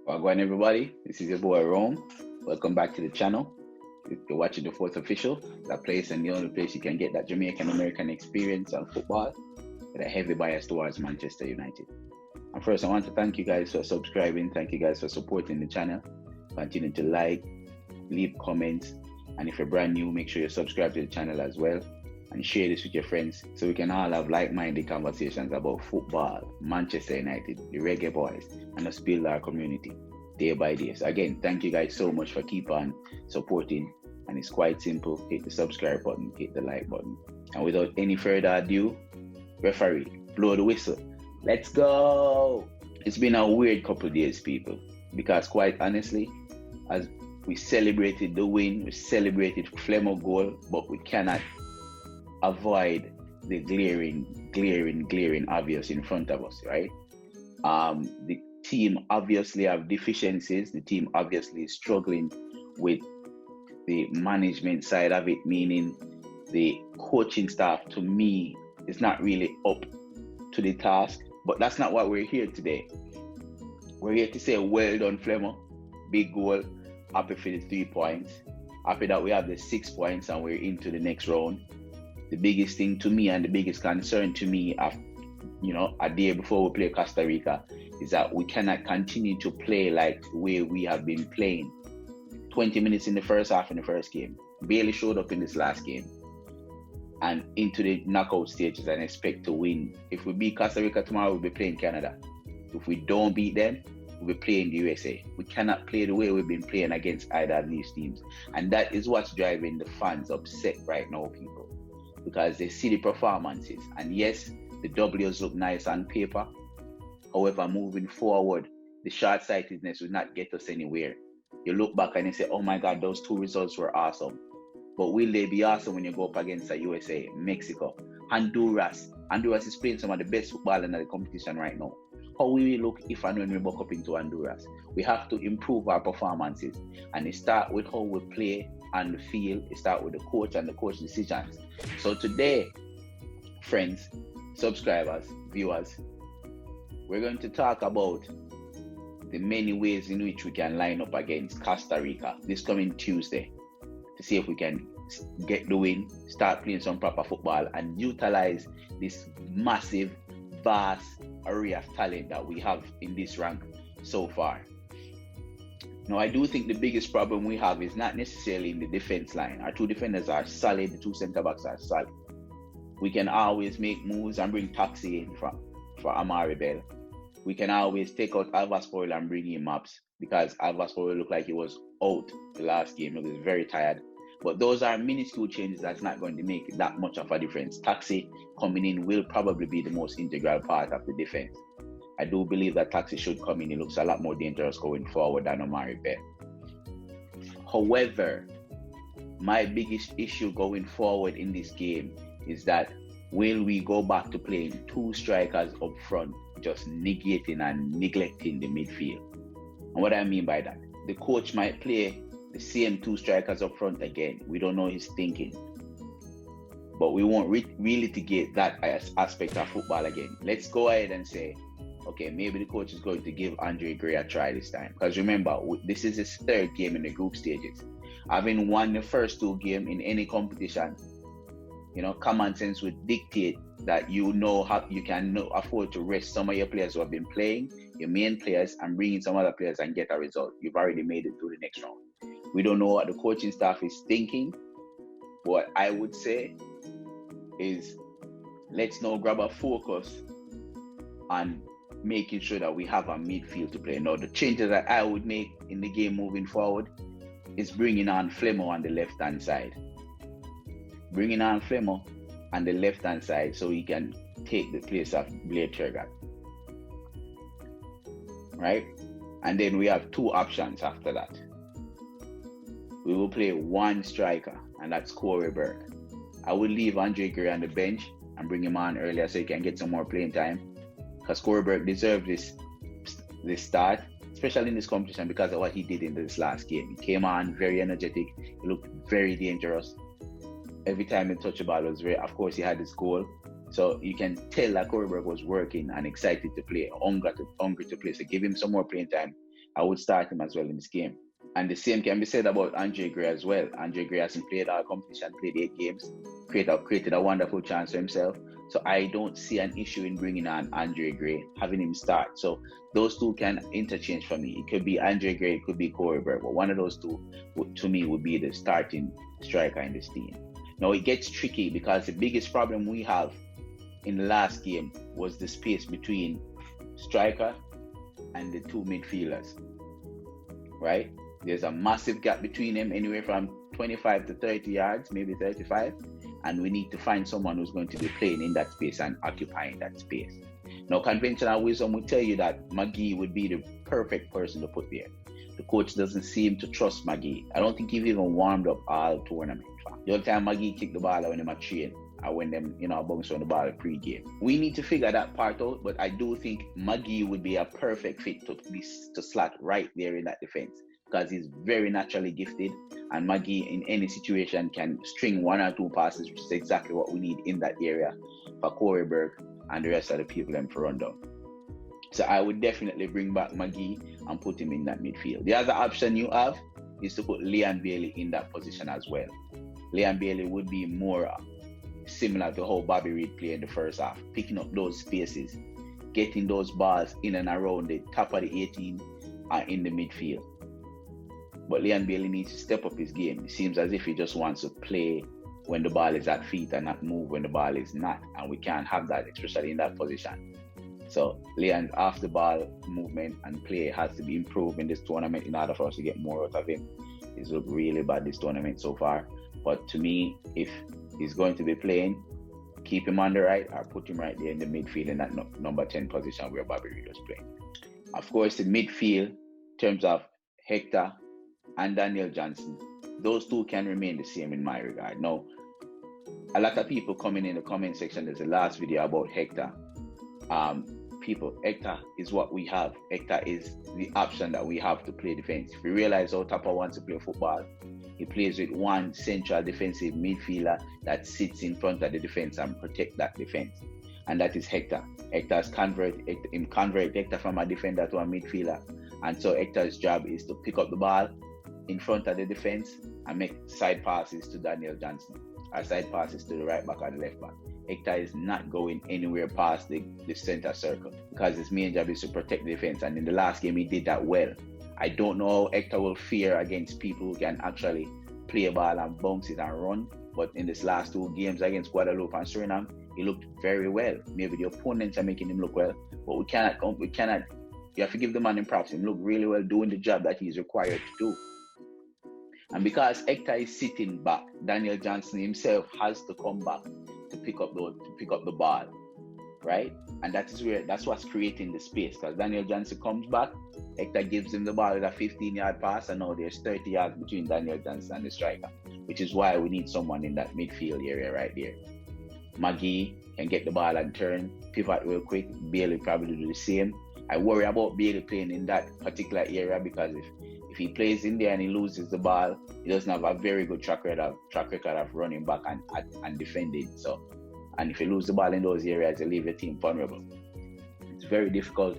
Wagwan everybody, this is your boy Rome. Welcome back to the channel. If you're watching the Fourth Official, that place and the only place you can get that Jamaican American experience on football with a heavy bias towards Manchester United. And first, I want to thank you guys for subscribing. Thank you guys for supporting the channel. Continue to like, leave comments, and if you're brand new, make sure you subscribe to the channel as well and share this with your friends so we can all have like-minded conversations about football, Manchester United, the Reggae Boyz, and us build our community day by day. So again, thank you guys so much for keep on supporting, and it's quite simple. Hit the subscribe button, hit the like button, and without any further ado, referee, blow the whistle. Let's go! It's been a weird couple of days, people, because quite honestly, as we celebrated the win, we celebrated Flemo goal, but we cannot avoid the glaring obvious in front of us, right? The team obviously have deficiencies. The team obviously is struggling with the management side of it, meaning the coaching staff, to me, is not really up to the task. But that's not what we're here today. We're here to say well done, Flemo. Big goal. Happy for the 3 points. Happy that we have the 6 points and we're into the next round. The biggest thing to me and the biggest concern to me, a day before we play Costa Rica, is that we cannot continue to play like the way we have been playing. 20 minutes in the first half in the first game, barely showed up in this last game, and into the knockout stages and expect to win. If we beat Costa Rica tomorrow, we'll be playing Canada. If we don't beat them, we'll be playing the USA. We cannot play the way we've been playing against either of these teams. And that is what's driving the fans upset right now, people. Because they see the performances, and yes, the W's look nice on paper. However, moving forward, the short-sightedness will not get us anywhere. You look back and you say, oh my God, those 2 results were awesome. But will they be awesome when you go up against the USA, Mexico, Honduras? Honduras is playing some of the best football in the competition right now. How will we look if and when we buck up into Honduras? We have to improve our performances, and it starts with how we play and the field. It starts with the coach and the coach decisions. So today, friends, subscribers, viewers, we're going to talk about the many ways in which we can line up against Costa Rica this coming Tuesday to see if we can get the win, start playing some proper football, and utilize this massive, vast array of talent that we have in this rank so far. Now, I do think the biggest problem we have is not necessarily in the defense line. Our 2 defenders are solid, the 2 center backs are solid. We can always make moves and bring Taxi in for Amari Bell. We can always take out Alva Spoil and bring in Maps, because Alva Spoil looked like he was out the last game. He was very tired. But those are minuscule changes that's not going to make that much of a difference. Taxi coming in will probably be the most integral part of the defense. I do believe that Taxi should come in. He looks a lot more dangerous going forward than Amari Bell. However, my biggest issue going forward in this game is that will we go back to playing 2 strikers up front, just negating and neglecting the midfield? And what I mean by that, the coach might play the same 2 strikers up front again. We don't know his thinking. But we won't really litigate that aspect of football again. Let's go ahead and say, okay, maybe the coach is going to give Andre Gray a try this time. Because remember, this is his 3rd game in the group stages. Having won the first 2 games in any competition, common sense would dictate that you can afford to rest some of your players who have been playing, your main players, and bring in some other players and get a result. You've already made it through the next round. We don't know what the coaching staff is thinking. What I would say is, let's now grab a focus on making sure that we have a midfield to play. Now, the changes that I would make in the game moving forward is bringing on Flemo on the left-hand side. Bringing on Flemo on the left-hand side so he can take the place of Blair Turgot. Right? And then we have 2 options after that. We will play 1 striker, and that's Corey Burke. I will leave Andre Gray on the bench and bring him on earlier so he can get some more playing time, because Corey Burke deserved this start, especially in this competition, because of what he did in this last game. He came on very energetic. He looked very dangerous. Every time he touched the ball was very, of course, he had his goal. So you can tell that Corey Burke was working and excited to play, hungry to play. So give him some more playing time I would start him as well in this game. And the same can be said about Andre Gray as well. Andre Gray hasn't played our competition, played 8 games, created a wonderful chance for himself. So I don't see an issue in bringing on Andre Gray, having him start. So those two can interchange for me. It could be Andre Gray, it could be Corey Burke, but one of those two, to me, would be the starting striker in this team. Now it gets tricky because the biggest problem we have in the last game was the space between striker and the two midfielders, right? There's a massive gap between them, anywhere from 25 to 30 yards, maybe 35. And we need to find someone who's going to be playing in that space and occupying that space. Now, conventional wisdom will tell you that Magee would be the perfect person to put there. The coach doesn't seem to trust Magee. I don't think he's even warmed up all tournament. The only time Magee kicked the ball when they train, or when them, bounce on the ball pre-game. We need to figure that part out, but I do think Magee would be a perfect fit to slot right there in that defense, because he's very naturally gifted, and Magee in any situation can string 1 or 2 passes, which is exactly what we need in that area for Corey Burke and the rest of the people them for run down. So I would definitely bring back Magee and put him in that midfield. The other option you have is to put Leon Bailey in that position as well. Leon Bailey would be more similar to how Bobby Reid played in the first half, picking up those spaces, getting those balls in and around the top of the 18 and in the midfield. But Leon Bailey needs to step up his game. It seems as if he just wants to play when the ball is at feet and not move when the ball is not. And we can't have that, especially in that position. So Leon's off the ball movement and play has to be improved in this tournament in order for us to get more out of him. He's looked really bad this tournament so far. But to me, if he's going to be playing, keep him on the right or put him right there in the midfield in that number 10 position where Bobby Reid was playing. Of course, the midfield, in terms of Hector and Daniel Johnson, those two can remain the same in my regard. Now, a lot of people coming in the comment section, there's a last video about Hector. Hector is what we have. Hector is the option that we have to play defense. If you realize how Tapa wants to play football, he plays with one central defensive midfielder that sits in front of the defense and protect that defense. And that is Hector. Hector's convert Hector from a defender to a midfielder. And so Hector's job is to pick up the ball in front of the defense and make side passes to Daniel Johnson, or side passes to the right back or the left back. Hector is not going anywhere past the center circle because his main job is to protect the defense. And in the last game, he did that well. I don't know how Hector will fare against people who can actually play a ball and bounce it and run. But in this last 2 games against Guadeloupe and Suriname, he looked very well. Maybe the opponents are making him look well, but we cannot. You have to give the man in props. He looked really well doing the job that he's required to do. And because Hector is sitting back, Daniel Johnson himself has to come back to pick up the ball, right? And that's what's creating the space, because Daniel Johnson comes back, Hector gives him the ball with a 15-yard pass, and now there's 30 yards between Daniel Johnson and the striker, which is why we need someone in that midfield area right there. Magee can get the ball and turn, pivot real quick. Bailey probably do the same. I worry about Bailey playing in that particular area because if he plays in there and he loses the ball, he doesn't have a very good track record of running back and defending. So, and if you lose the ball in those areas, you leave your team vulnerable. It's very difficult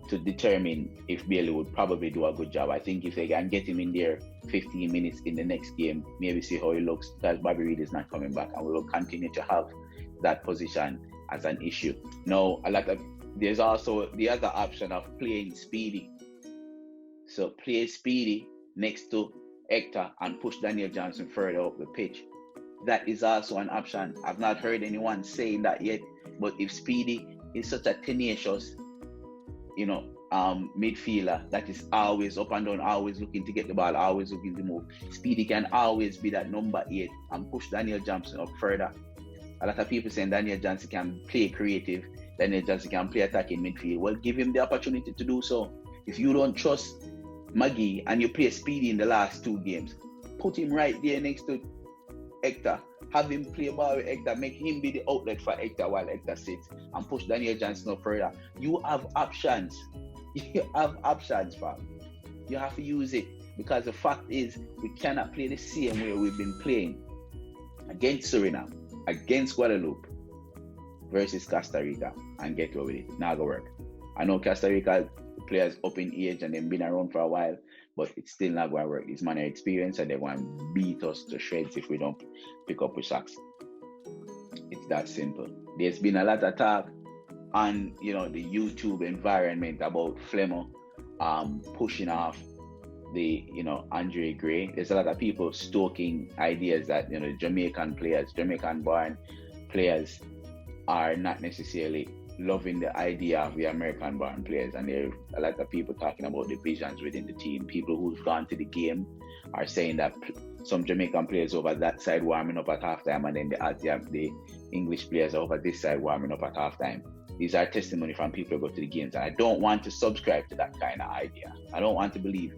to determine if Bailey would probably do a good job. I think if they can get him in there 15 minutes in the next game, maybe see how he looks, because Bobby Reid is not coming back, and we will continue to have that position as an issue. Now, there's also the other option of playing Speedy. So play Speedy next to Hector and push Daniel Johnson further up the pitch. That is also an option. I've not heard anyone saying that yet, but if Speedy is such a tenacious, midfielder that is always up and down, always looking to get the ball, always looking to move, Speedy can always be that number 8 and push Daniel Johnson up further. A lot of people saying Daniel Johnson can play creative, Daniel Johnson can play attacking midfield. Well, give him the opportunity to do so. If you don't trust Magee and you play Speedy in the last 2 games, put him right there next to Hector. Have him play ball with Hector, make him be the outlet for Hector while Hector sits, and push Daniel Johnson up further. You have options. You have options, fam. You have to use it, because the fact is we cannot play the same way we've been playing against Suriname, against Guadeloupe, versus Costa Rica and get away with it. Not gonna work. I know Costa Rica players up in age and they've been around for a while, but it's still not going to work. These man are experienced and they're going to beat us to shreds if we don't pick up with socks. It's that simple. There's been a lot of talk on, you know, the YouTube environment about Flemo pushing off the, you know, Andre Gray. There's a lot of people stoking ideas that, you know, Jamaican born players are not necessarily loving the idea of the American born players, and there are a lot of people talking about divisions within the team. People who've gone to the game are saying that some Jamaican players over that side warming up at halftime, and then the English players are over this side warming up at halftime. These are testimony from people who go to the games, and I don't want to subscribe to that kind of idea. I don't want to believe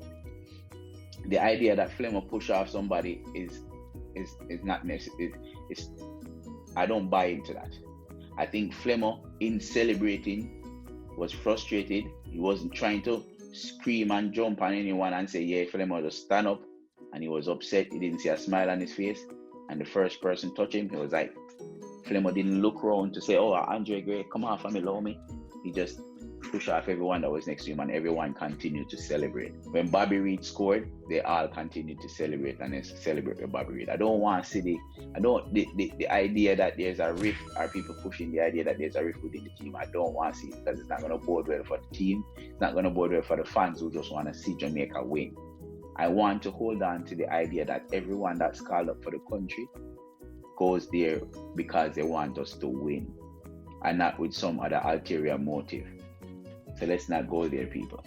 the idea that Flemo push off somebody is not necessary. I don't buy into that. I think Flemo, in celebrating, was frustrated. He wasn't trying to scream and jump on anyone and say, yeah, Flemo, just stand up. And he was upset. He didn't see a smile on his face. And the first person touched him, he was like, Flemo didn't look around to say, oh, Andre Gray, come on, family, love me. He just pushed off everyone that was next to him, and everyone continued to celebrate. When Bobby Reed scored, they all continued to celebrate and then celebrate with Bobby Reed. I don't want to see the idea that there's a rift, or people pushing the idea that there's a rift within the team. I don't want to see it, because it's not going to bode well for the team. It's not going to bode well for the fans who just want to see Jamaica win. I want to hold on to the idea that everyone that's called up for the country goes there because they want us to win, and not with some other ulterior motive. So let's not go there, people.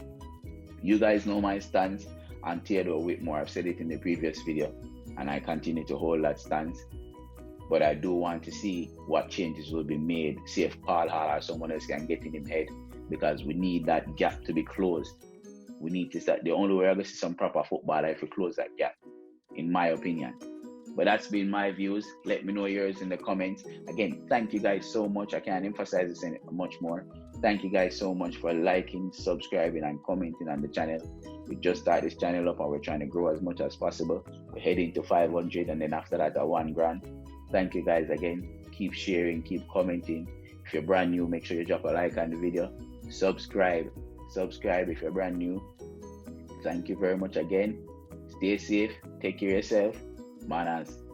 You guys know my stance on Theodore Whitmore. I've said it in the previous video, and I continue to hold that stance. But I do want to see what changes will be made. See if Paul Hall or someone else can get in his head, because we need that gap to be closed. We need to start. The only way I'm going to see some proper football if we close that gap, in my opinion. But that's been my views. Let me know yours in the comments. Again, thank you guys so much. I can't emphasize this much more. Thank you guys so much for liking, subscribing, and commenting on the channel. We just started this channel up and we're trying to grow as much as possible. We're heading to 500, and then after that, 1 grand. Thank you guys again. Keep sharing, keep commenting. If you're brand new, make sure you drop a like on the video. Subscribe if you're brand new. Thank you very much again. Stay safe. Take care of yourself. Manaz.